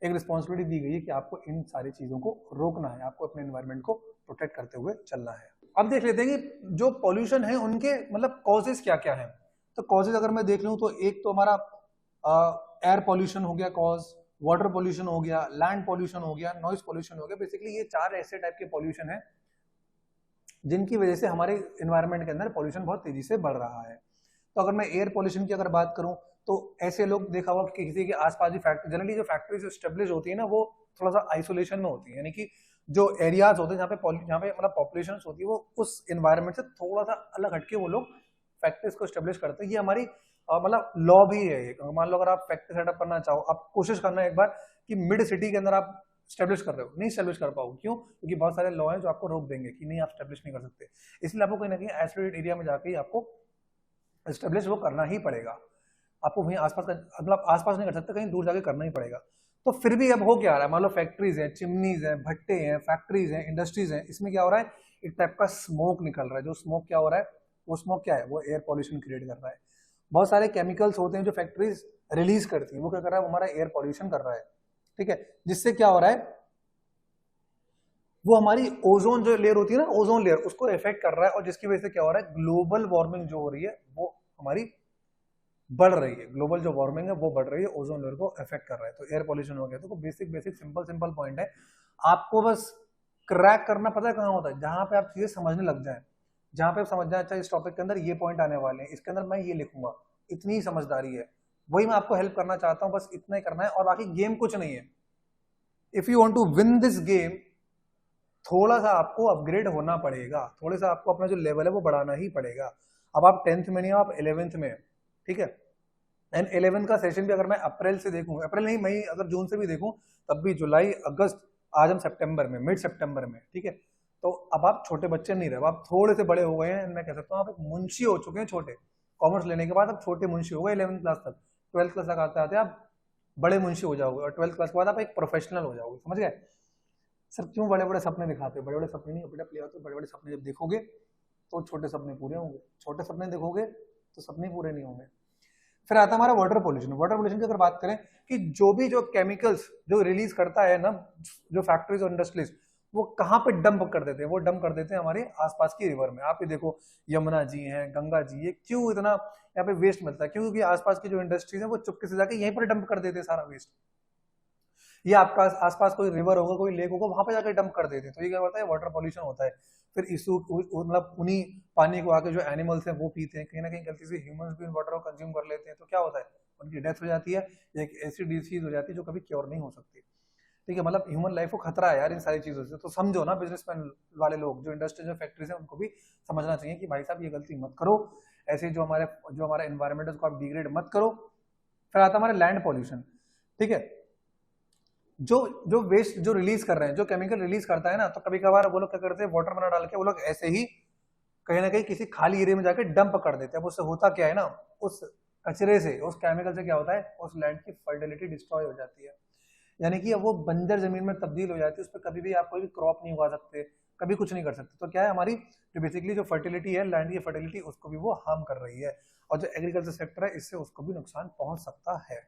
एक रिस्पॉन्सिबिलिटी दी गई है कि आपको इन सारी चीजों को रोकना है, आपको अपने एनवायरमेंट को प्रोटेक्ट करते हुए चलना है। अब देख लेते हैं कि जो पॉल्यूशन है उनके मतलब कॉजेज क्या क्या है। तो कॉजेज अगर मैं देख लूं तो एक तो हमारा एयर पॉल्यूशन हो गया कॉज, वाटर पॉल्यूशन हो गया, लैंड पॉल्यूशन हो गया, नॉइज पॉल्यूशन हो गया। बेसिकली ये चार ऐसे टाइप के पॉल्यूशन है जिनकी वजह से हमारे एनवायरमेंट के अंदर पॉल्यूशन बहुत तेजी से बढ़ रहा है। तो अगर मैं एयर पॉल्यूशन की अगर बात करूं तो ऐसे लोग देखा होगा कि किसी के आसपास भी फैक्ट्री, जनरली जो फैक्ट्रीज एस्टेब्लिश होती है ना, वो थोड़ा सा आइसोलेशन में होती है, यानी कि जो एरियाज होते हैं जहाँ पे मतलब पॉपुलेशन होती है, वो उस एनवायरमेंट से थोड़ा सा अलग हटके वो लोग फैक्ट्रीज को एस्टेब्लिश करते हैं। ये हमारी मतलब लॉ भी है। मान लो अगर आप फैक्ट्री सेटअप करना चाहो, आप कोशिश करना एक बार कि मिड सिटी के अंदर आप स्टेब्लिश कर रहे हो, नहीं स्टेब्लिश कर पाओ, क्यों? क्योंकि बहुत सारे लॉ हैं जो आपको रोक देंगे कि नहीं आप स्टेब्लिश नहीं कर सकते। इसलिए आपको कहीं ना कहीं आइसोलेटेड एरिया में जाके ही आपको स्टेब्लिश वो करना ही पड़ेगा। आपको वहीं आसपास का, मतलब आसपास नहीं कर सकते, कहीं दूर जाके करना ही पड़ेगा। तो फिर भी अब हो क्या रहा है, मान लो फैक्ट्रीज है, चिमनीज है, भट्टे हैं, फैक्ट्रीज हैं, इंडस्ट्रीज हैं, इसमें क्या हो रहा है, एक टाइप का स्मोक निकल रहा है। जो स्मोक क्या हो रहा है, वो स्मोक क्या है, वो एयर पॉल्यूशन क्रिएट कर रहा है। बहुत सारे केमिकल्स होते हैं जो फैक्ट्रीज रिलीज करती है, वो क्या कर रहा है, वो हमारा एयर पॉल्यूशन कर रहा है, ठीक है। जिससे क्या हो रहा है, वो हमारी ओजोन जो लेयर होती है ना, ओजोन लेयर, उसको इफेक्ट कर रहा है, और जिसकी वजह से क्या हो रहा है, ग्लोबल वार्मिंग जो हो रही है वो हमारी बढ़ रही है, ग्लोबल जो वार्मिंग है वो बढ़ रही है, ओजोन लेयर को इफेक्ट कर रहा है, तो एयर पॉल्यूशन हो गया। तो basic basic simple simple point है, आपको बस क्रैक करना पता है कहाँ होता है, जहां पे आप चीजें समझने लग जाए, जहां पे आप समझ जाए अच्छा इस टॉपिक के अंदर ये पॉइंट आने वाले हैं, इसके अंदर मैं ये लिखूंगा, इतनी ही समझदारी है, वही मैं आपको हेल्प करना चाहता हूँ, बस इतना ही करना है, और बाकी गेम कुछ नहीं है। If you want to win this game, थोड़ा सा आपको अपग्रेड होना पड़ेगा, थोड़ा सा आपको अपना जो लेवल है वो बढ़ाना ही पड़ेगा। अब आप 10th में नहीं हो, आप 11th में, ठीक है। एंड 11th का सेशन भी अगर मैं अप्रैल से देखूं, अप्रैल नहीं मई, अगर जून से भी देखूं, तब भी जुलाई अगस्त, आज हम सितंबर में, मिड सितंबर में, ठीक है। तो अब आप छोटे बच्चे नहीं रहे, आप थोड़े से बड़े हो गए हैं, मैं कह सकता हूँ आप एक मुंशी हो चुके हैं, छोटे कॉमर्स लेने के बाद आप छोटे मुंशी हो गए 11th क्लास तक। 12th क्लास तक आते आते आप बड़े मुंशी हो जाओगे, और 12th क्लास के बाद आप एक प्रोफेशनल हो जाओगे, समझ गए। सर क्यों बड़े बड़े सपने दिखाते हो, बड़े बड़े सपने नहीं बेटा प्लेयर, तो बड़े बड़े सपने जब देखोगे तो छोटे सपने पूरे होंगे, छोटे सपने देखोगे तो सपने पूरे नहीं होंगे। फिर आता है हमारा वाटर पोल्यूशन। वाटर पोल्यूशन की अगर बात करें कि जो केमिकल्स जो रिलीज करता है ना, जो फैक्ट्रीज और इंडस्ट्रीज, वो कहाँ पे डंप कर देते हैं, वो डंप कर देते हैं हमारे आसपास की रिवर में। आप ये देखो, यमुना जी है, गंगा जी, ये क्यों इतना यहाँ पे वेस्ट मिलता है, क्योंकि आसपास की जो इंडस्ट्रीज है वो चुपके से जाके यहीं पर डंप कर देते हैं सारा वेस्ट। ये आपका आसपास कोई रिवर होगा, कोई लेक होगा, वहां पे जाकर डंप कर देते हैं, तो ये क्या होता है, वाटर पॉल्यूशन होता है। फिर इशू मतलब उन्हीं पानी को आके जो एनिमल्स हैं वो पीते हैं, कहीं ना कहीं गलती से ह्यूमंस भी वाटर को कंज्यूम कर लेते हैं, तो क्या होता है, उनकी डेथ हो जाती है, एक ऐसी डिसीज हो जाती है जो कभी क्योर नहीं हो सकती, ठीक है। मतलब ह्यूमन लाइफ को खतरा है यार इन सारी चीजों से, तो समझो ना, बिजनेसमैन वाले लोग, जो इंडस्ट्री, जो फैक्ट्रीज है, उनको भी समझना चाहिए कि भाई साहब ये गलती मत करो, ऐसे जो हमारा एनवायरमेंट है उसको आप डिग्रेड मत करो। फिर आता है हमारा लैंड पॉल्यूशन, ठीक है। जो जो वेस्ट जो रिलीज कर रहे हैं, जो केमिकल रिलीज करता है ना, तो कभी कभार वो लोग क्या करते हैं, वाटर में डाल के वो लोग ऐसे ही कहीं ना कहीं किसी खाली एरिया में जाके डंप कर देते हैं। अब उससे होता क्या है ना, उस कचरे से, उस केमिकल से क्या होता है, उस लैंड की फर्टिलिटी डिस्ट्रॉय हो जाती है, यानी कि अब वो बंजर जमीन में तब्दील हो जाती है, उस पर कभी भी आप कोई भी क्रॉप नहीं उगा सकते, कभी कुछ नहीं कर सकते। तो क्या है, हमारी जो बेसिकली जो फर्टिलिटी है, लैंड की फर्टिलिटी, उसको भी वो हार्म कर रही है, और जो एग्रीकल्चर सेक्टर है, इससे उसको भी नुकसान पहुंच सकता है।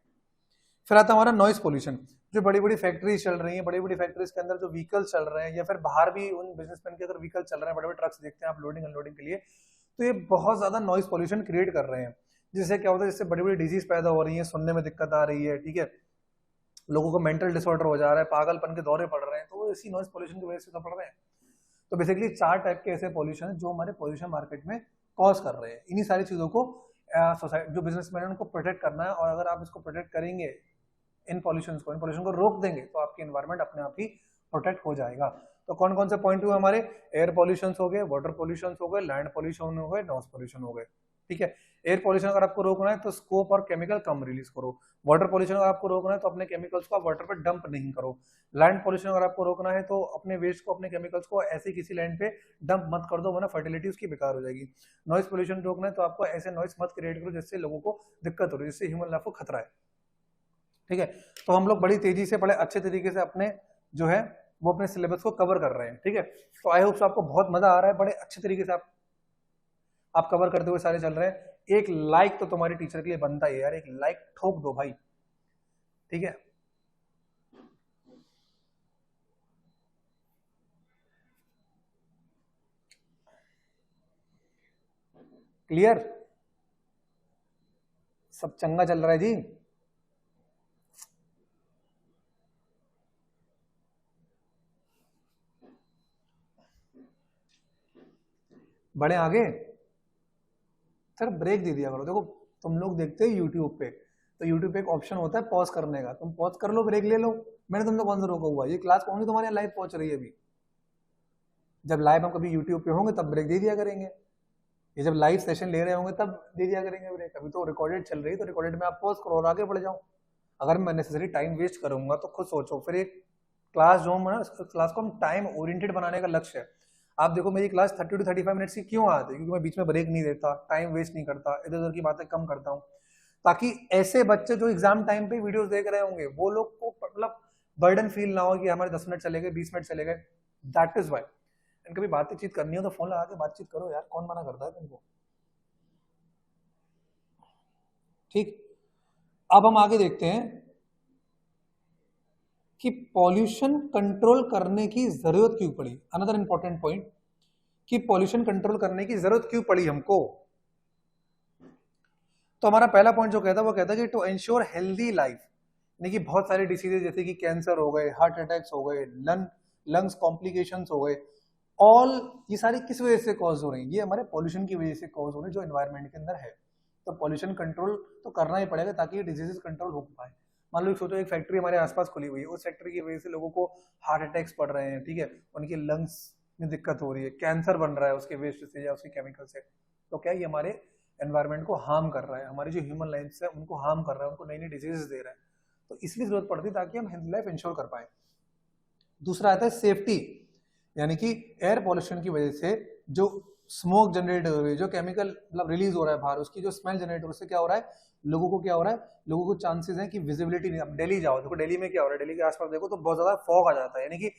फिर आता है हमारा नॉइस पोल्यूशन। जो बड़ी बड़ी फैक्ट्रीज चल रही हैं, बड़ी बड़ी फैक्ट्रीज के अंदर जो व्हीकल्स चल रहे हैं, या फिर बाहर भी उन बिजनेसमैन के अगर व्हीकल चल रहे हैं, बड़े बड़े ट्रक्स देखते हैं आप लोडिंग अनलोडिंग के लिए, तो ये बहुत ज्यादा नॉइस पोल्यूशन क्रिएट कर रहे हैं, जिससे क्या होता है, जिससे बड़ी बड़ी डिजीज पैदा हो रही है, सुनने में दिक्कत आ रही है, ठीक है, लोगों को मेंटल डिसऑर्डर हो जा रहा है, पागलपन के दौरे पड़ रहे हैं, तो वो इसी नॉइस पोल्यूशन की वजह से तो पड़ रहे हैं। तो बेसिकली 4 टाइप के ऐसे पोल्यूशन है जो हमारे पोल्यूशन मार्केट में कॉज कर रहे हैं। इन्हीं सारी चीजों को सोसाइटी, जो बिजनेसमैन है, उनको प्रोटेक्ट करना है, और अगर आप इसको प्रोटेक्ट करेंगे, इन पॉल्यूशन को रोक देंगे, तो आपकी एनवायरमेंट अपने आप ही प्रोटेक्ट हो जाएगा। तो कौन कौन से पॉइंट हुए हमारे, एयर पॉल्यूशन हो गए, वाटर पॉल्यूशन हो गए, लैंड पॉल्यूशन हो गए, नॉइस पॉल्यूशन हो गए, ठीक है। एयर पॉल्यूशन अगर आपको रोकना है तो स्कोप और केमिकल कम रिलीज करो। वाटर पॉल्यूशन अगर आपको रोकना है तो अपने केमिकल्स को आप वाटर पे डंप नहीं करो। लैंड पॉल्यूशन अगर आपको रोकना है तो अपने वेस्ट को, अपने केमिकल्स को ऐसे किसी लैंड पे डंप मत कर दो, वरना फर्टिलिटी उसकी बेकार हो जाएगी। नॉइस पॉल्यूशन रोकना है तो आपको ऐसे नॉइस मत क्रिएट करो जिससे लोगों को दिक्कत हो रही है, जिससे ह्यूमन लाइफ को खतरा है, ठीक है। तो हम लोग बड़ी तेजी से, बड़े अच्छे तरीके से अपने जो है वो अपने सिलेबस को कवर कर रहे हैं, ठीक है। तो आई होप आपको बहुत मजा आ रहा है, बड़े अच्छे तरीके से आप कवर करते हुए सारे चल रहे हैं। एक लाइक तो तुम्हारी टीचर के लिए बनता है यार, एक लाइक ठोक दो भाई, ठीक है। क्लियर, सब चंगा चल रहा है जी। बड़े आगे, सर ब्रेक दे दिया करो। देखो तुम लोग देखते हो यूट्यूब पे, तो यूट्यूब पे एक ऑप्शन होता है पॉज करने का, तुम पॉज कर लो, ब्रेक ले लो। मैंने तुमको कौन सा रोका हुआ, ये क्लास कौन सी तुम्हारे लाइव पहुंच रही है अभी। जब लाइव हम कभी यूट्यूब पे होंगे तब ब्रेक दे दिया करेंगे, ये जब लाइव सेशन ले रहे होंगे तब दे दिया करेंगे ब्रेक। अभी तो रिकॉर्डेड चल रही है, तो रिकॉर्डेड में आप पॉज करो और आगे बढ़ जाओ। अगर मैं नेसेसरी टाइम वेस्ट करूंगा तो खुद सोचो। फिर एक क्लास जो हम क्लास को हम टाइम ओरिएंटेड बनाने का लक्ष्य है। आप देखो मेरी क्लास 30 to 35 मिनट्स की क्यों आती है, क्योंकि मैं बीच में ब्रेक नहीं देता, टाइम वेस्ट नहीं करता, इधर उधर की बातें कम करता हूँ, ताकि ऐसे बच्चे जो एग्जाम टाइम पे वीडियोस देख रहे होंगे वो लोग को मतलब बर्डन फील ना हो कि हमारे 10 मिनट चले गए, 20 मिनट चले गए। दैट इज वाई कभी बातचीत करनी हो तो फोन लगा के बातचीत करो यार, कौन मना करता है तुमको, ठीक। अब हम आगे देखते हैं कि पॉल्यूशन कंट्रोल करने की जरूरत क्यों पड़ी। अनदर इंपॉर्टेंट पॉइंट, कि पॉल्यूशन कंट्रोल करने की जरूरत क्यों पड़ी हमको। तो हमारा पहला पॉइंट जो कहता है वो कहता है कि टू एंश्योर हेल्दी लाइफ, यानी कि बहुत सारे डिसीजेज जैसे कि कैंसर हो गए, हार्ट अटैक्स हो गए, लंग्स कॉम्प्लिकेशंस हो गए, ऑल ये सारी किस वजह से कॉज हो रही है? ये हमारे पॉल्यूशन की वजह से कॉज हो रही है जो एनवायरनमेंट के अंदर है। तो पॉल्यूशन कंट्रोल तो करना ही पड़ेगा ताकि ये डिजीजेस कंट्रोल हो पाए। मान लो सोचो एक फैक्ट्री हमारे आसपास खुली हुई है, उस फैक्ट्री की वजह से लोगों को हार्ट अटैक्स पड़ रहे हैं, ठीक है, उनके लंग्स में दिक्कत हो रही है, कैंसर बन रहा है उसके वेस्ट से या उसके केमिकल से। तो क्या ये हमारे एनवायरनमेंट को हार्म कर रहा है, हमारी जो ह्यूमन लाइफ है उनको हार्म कर रहा है, उनको नई नई डिजीजेस दे रहा है। तो इसलिए जरूरत पड़ती है ताकि हम हेल्थ लाइफ इंश्योर कर पाए। दूसरा आता है सेफ्टी, यानी कि एयर पॉल्यूशन की वजह से जो स्मोक जनरेट हो रही है, जो केमिकल मतलब रिलीज हो रहा है बाहर, उसकी जो स्मेल जनरेट हो रही है, उससे क्या हो रहा है, लोगों को क्या हो रहा है, लोगों को चांसेस है कि विजिबिलिटी नहीं। अब दिल्ली जाओ, देखो दिल्ली में क्या हो रहा है, दिल्ली के आसपास देखो तो बहुत ज्यादा फॉग आ जाता है, यानी कि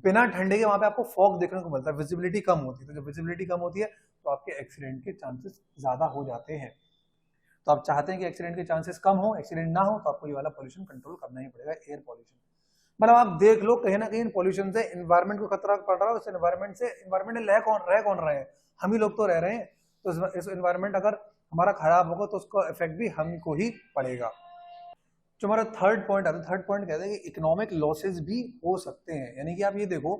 बिना ठंडे के वहां पे आपको फॉग देखने को मिलता है, विजिबिलिटी कम होती है। तो जब विजिबिलिटी कम होती है तो आपके एक्सीडेंट के चांसेस ज्यादा हो जाते हैं। तो आप चाहते हैं कि एक्सीडेंट के चांसेस कम हो, एक्सीडेंट ना हो, तो आपको ये वाला पॉल्यूशन कंट्रोल करना ही पड़ेगा, एयर पॉल्यूशन। मतलब आप देख लो कहीं ना कहीं पॉल्यूशन से एनवायरमेंट को खतरा पड़ रहा है, उस एनवायरमेंट से एनवायरमेंट में रह कौन रहे हैं, हम ही लोग तो रह रहे हैं। तो इस एनवायरमेंट अगर हमारा खराब होगा तो उसका इफेक्ट भी हमको ही पड़ेगा। जो हमारा थर्ड पॉइंट आता है, थर्ड पॉइंट कहते हैं कि इकोनॉमिक लॉसेस भी हो सकते हैं। यानी कि आप ये देखो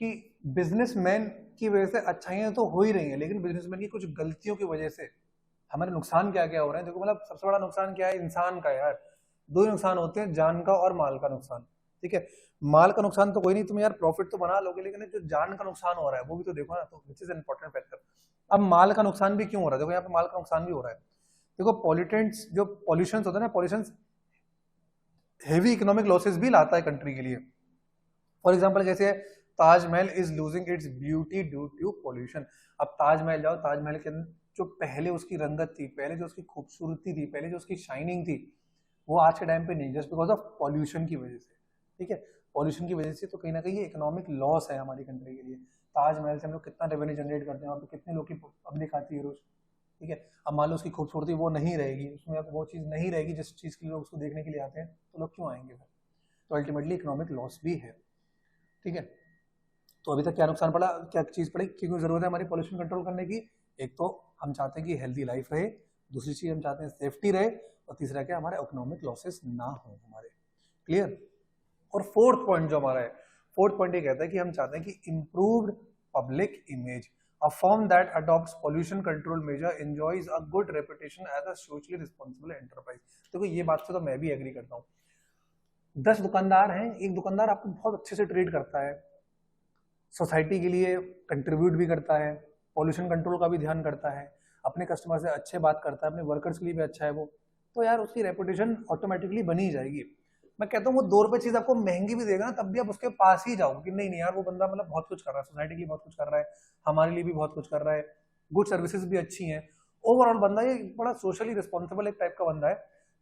कि बिजनेसमैन की वजह से अच्छाइयां तो हो ही रही हैं, लेकिन बिजनेसमैन की कुछ गलतियों की वजह से हमारे नुकसान क्या क्या हो रहे हैं। देखो मतलब सबसे बड़ा नुकसान क्या है, इंसान का। यार दो ही नुकसान होते हैं, जान का और माल का नुकसान, ठीक है। माल का नुकसान तो कोई नहीं, तुम यार प्रॉफिट तो बना लोगे, लेकिन जो जान का नुकसान हो रहा है वो भी तो देखो ना, तो विच इज इंपॉर्टेंट फैक्टर। अब माल का नुकसान भी क्यों हो रहा है, देखो यहाँ पे माल का नुकसान भी हो रहा है। देखो पॉल्यूटेंट्स, जो पॉल्यूशन होता है ना, पॉल्यूशन हेवी इकोनॉमिक लॉसेस भी लाता है कंट्री के लिए। फॉर एग्जाम्पल कैसे, Taj Mahal is losing its beauty due to pollution. अब ताजमहल जाओ, ताजमहल के अंदर जो पहले उसकी रंगत थी, पहले जो उसकी खूबसूरती थी, पहले जो उसकी शाइनिंग थी, वो आज के टाइम पे नहीं, जस्ट बिकॉज ऑफ पॉल्यूशन की वजह से, ठीक है। पॉल्यूशन की वजह से तो कहीं ना कहीं ये इकोनॉमिक लॉस है हमारी कंट्री के लिए। ताजमहल से हम लोग कितना रेवेन्यू जनरेट करते हैं, वहाँ पे कितने लोग की पब्लिक आती है रोज, ठीक है। अब मान लो उसकी खूबसूरती वो नहीं रहेगी, उसमें वो चीज़ नहीं रहेगी जिस चीज़ के लिए लोग उसको देखने के लिए आते हैं, तो लोग क्यों आएंगे फिर? तो अल्टीमेटली इकोनॉमिक लॉस भी है, ठीक है। तो अभी तक क्या नुकसान पड़ा, क्या चीज़ पड़ी, क्योंकि जरूरत है हमारी पॉल्यूशन कंट्रोल करने की। एक तो हम चाहते हैं कि हेल्दी लाइफ रहे, दूसरी चीज़ हम चाहते हैं सेफ्टी रहे, और तीसरा क्या, हमारे इकोनॉमिक लॉसेस ना हो हमारे। क्लियर। और फोर्थ पॉइंट जो हमारा है, फोर्थ पॉइंट ये कहता है कि हम चाहते हैं कि improved public image, a firm that adopts pollution control measure enjoys a good reputation as a socially responsible enterprise। देखो ये बात से तो मैं भी एग्री करता हूँ। 10 दुकानदार हैं, एक दुकानदार आपको बहुत अच्छे से ट्रीट करता है, सोसाइटी के लिए कंट्रीब्यूट भी करता है, पॉल्यूशन कंट्रोल का भी ध्यान करता है, अपने कस्टमर से अच्छे बात करता है, अपने वर्कर्स के लिए भी अच्छा है वो, तो यार उसकी रेपुटेशन ऑटोमेटिकली बनी जाएगी। मैं कहता हूँ वो 2 रुपए चीज आपको महंगी भी देगा ना, तब भी आप उसके पास ही जाओ कि नहीं नहीं यार वो बंदा मतलब बहुत कुछ कर रहा है, सोसाइटी के लिए बहुत कुछ कर रहा है, हमारे लिए भी बहुत कुछ कर रहा है, गुड सर्विसेज भी अच्छी हैं, ओवरऑल बंदा ये बड़ा सोशली रिस्पॉन्सिबल एक टाइप का बंदा है,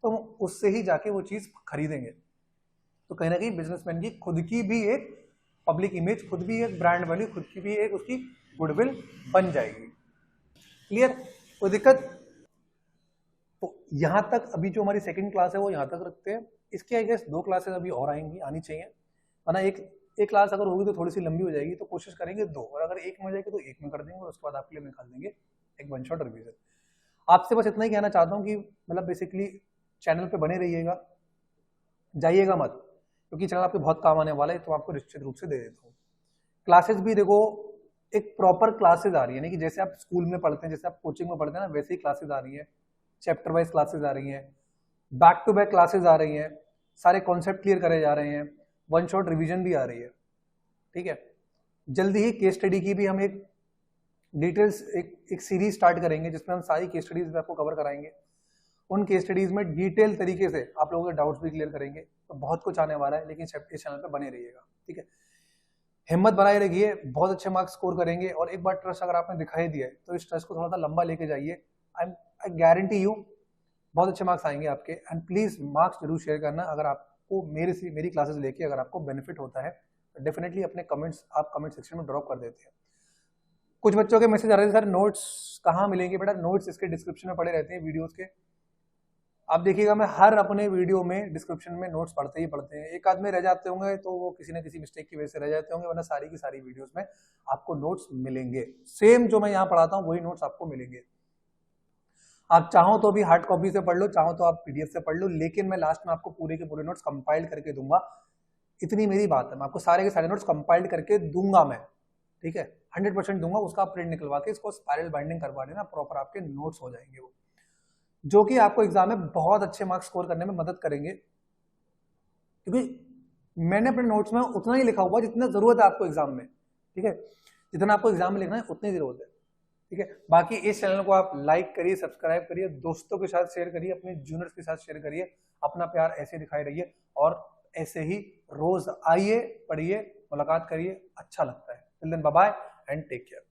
तो हम उससे ही जाके वो चीज खरीदेंगे। तो कहीं ना कहीं बिजनेसमैन की खुद की भी एक पब्लिक इमेज, खुद भी एक ब्रांड वैल्यू, खुद की भी एक उसकी गुडविल बन जाएगी। क्लियर, कोई दिक्कत? तो यहां तक अभी जो हमारी सेकंड क्लास है वो यहां तक रखते हैं। इसके आई गेस 2 क्लासेस अभी और आएंगी, आनी चाहिए, वरना एक क्लास अगर होगी तो थोड़ी सी लंबी हो जाएगी, तो कोशिश करेंगे 2, और अगर एक में हो जाएगी तो एक में कर देंगे, और उसके बाद आपके लिए निकाल देंगे एक वन शॉट रिवीजन। आपसे बस इतना ही कहना चाहता हूँ कि मतलब बेसिकली चैनल पे बने रहिएगा, जाइएगा मत, क्योंकि चैनल आपके बहुत काम आने वाला है, तो आपको निश्चित रूप से दे देता हूँ। क्लासेस भी देखो एक प्रॉपर क्लासेस आ रही है, नहीं कि जैसे आप स्कूल में पढ़ते हैं, जैसे आप कोचिंग में पढ़ते हैं ना, वैसे ही क्लासेस आ रही है, चैप्टर वाइज क्लासेस आ रही हैं, बैक टू बैक क्लासेस आ रही हैं, सारे कॉन्सेप्ट क्लियर करे जा रहे हैं, वन शॉट रिवीजन भी आ रही है, ठीक है। जल्दी ही केस स्टडी की भी हम एक डिटेल्स एक सीरीज स्टार्ट करेंगे, जिसमें हम सारी केस स्टडीज आपको कवर कराएंगे। उन केस स्टडीज में डिटेल तरीके से आप लोगों के डाउट्स भी क्लियर करेंगे। तो बहुत कुछ आने वाला है, लेकिन इस चैनल पर बने रहिएगा, ठीक है। हिम्मत बनाए रखिए, बहुत अच्छे मार्क्स स्कोर करेंगे, और एक बार ट्रस्ट अगर आपने दिखाई दिया है तो इस ट्रस्ट को थोड़ा सा लंबा लेके जाइए। आई गारंटी यू बहुत अच्छे मार्क्स आएंगे आपके। एंड प्लीज मार्क्स जरूर शेयर करना, अगर आपको मेरी क्लासेस लेके अगर आपको बेनिफिट होता है तो डेफिनेटली अपने कमेंट्स आप कमेंट सेक्शन में ड्रॉप कर देते हैं। कुछ बच्चों के मैसेज आ रहे थे, सर नोट्स कहाँ मिलेंगे? बेटा नोट्स इसके डिस्क्रिप्शन में पड़े रहते हैं वीडियोस के, आप देखिएगा मैं हर अपने वीडियो में डिस्क्रिप्शन में नोट्स पढ़ते ही पढ़ते हैं। एक आध में रह जाते होंगे तो वो किसी ना किसी मिस्टेक की वजह से रह जाते होंगे, वरना सारी की सारी वीडियोस में आपको नोट्स मिलेंगे। सेम जो मैं यहाँ पढ़ाता हूँ वही नोट्स आपको मिलेंगे। आप चाहो तो भी हार्ड कॉपी से पढ़ लो, चाहो तो आप पीडीएफ से पढ़ लो, लेकिन मैं लास्ट में आपको पूरे के पूरे नोट्स कंपाइल करके दूंगा। इतनी मेरी बात है, मैं आपको सारे के सारे नोट्स कंपाइल करके दूंगा मैं, ठीक है, 100% दूंगा। उसका आप प्रिंट निकलवा के इसको स्पाइरल बाइंडिंग करवा देना, प्रॉपर आपके नोट्स हो जाएंगे वो, जो कि आपको एग्जाम में बहुत अच्छे मार्क्स स्कोर करने में मदद करेंगे, क्योंकि मैंने अपने नोट्स में उतना ही लिखा हुआ जितना जरूरत है आपको एग्जाम में, ठीक है, जितना आपको एग्जाम में लिखना है उतनी जरूरत है, ठीक है। बाकी इस चैनल को आप लाइक करिए, सब्सक्राइब करिए, दोस्तों के साथ शेयर करिए, अपने जूनियर्स के साथ शेयर करिए, अपना प्यार ऐसे दिखाई रहिए, और ऐसे ही रोज आइए, पढ़िए, मुलाकात करिए, अच्छा लगता है। Till then bye bye and take care.